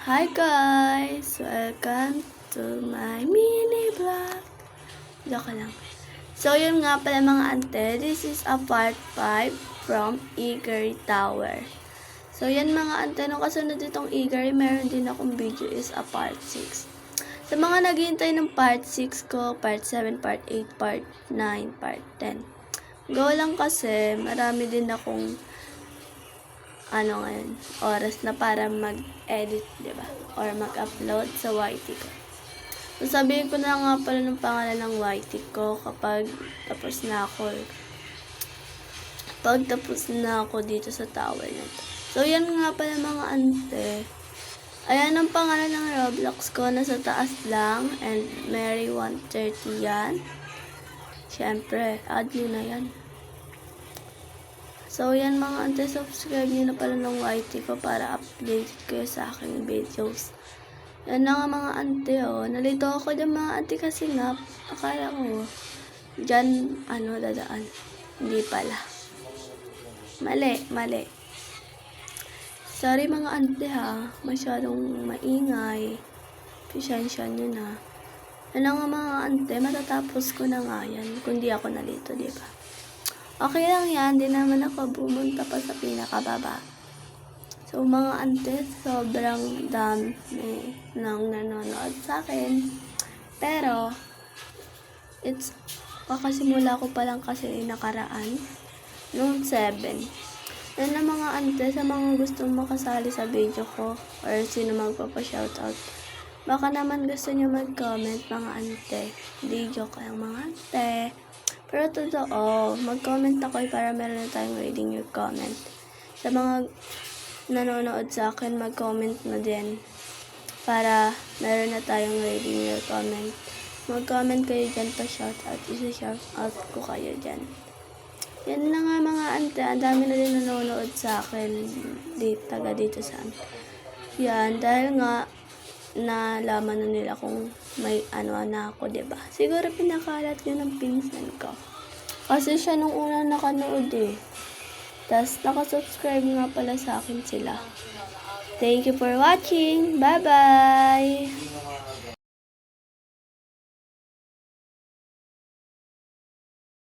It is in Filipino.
Hi guys! Welcome to my mini vlog. Joke lang. So yun nga pala mga ante, this is a part 5 from Eagery Tower. So yan mga ante, nung kasunod itong Eagery, meron din akong video is a part 6. Sa mga naghihintay ng part 6 ko, part 7, part 8, part 9, part 10. Go lang kasi marami din akong ngayon, oras na para mag-edit, diba? Or mag-upload sa YT ko. So, sabihin ko na nga pala ng pangalan ng YT ko kapag tapos na ako. Pag tapos na ako dito sa tower na ito. So, yan nga pala mga ante. Ayan ang pangalan ng Roblox ko. Nasa taas lang. And Mary 130 yan. Siyempre, add nyo na yan. So, yan mga ante, subscribe nyo na pala ng YT ko para update kayo sa aking videos. Yan na nga mga ante, Nalito ako dyan mga ante kasi nga, akala ko, dyan, dadaan. Hindi pala. Mali. Sorry mga ante ha, masyadong maingay. Pasensya nyo na. Yan na nga mga ante, matatapos ko na nga yan, kung di ako nalito, diba? Okay lang yan, di naman ako bumunta pa sa pinakababa. So mga ante, sobrang dami nang nanonood sa akin. Pero, kakasimula ko pa lang kasi nakaraan, noong 7. Yan na mga ante, sa mga gustong makasali sa video ko, or sino magpapa-shoutout. Baka naman gusto nyo mag-comment mga ante. Di joke lang mga ante. Pero totoo, mag-comment ako para meron na tayong reading your comment. Sa mga nanonood sa akin, mag-comment na din para meron na tayong reading your comment. Mag-comment kayo dyan pa shoutout. Isa-shoutout ko kayo dyan. Yan na nga mga ante. Ang dami na din nanonood sa akin. Taga dito sa amin. Yan, dahil nga nalaman na nila kung may na ako, diba? Siguro pinakalat yun ng pinsan ko. Kasi siya nung una nakanood Tapos nakasubscribe nga pala sa akin sila. Thank you for watching. Bye-bye!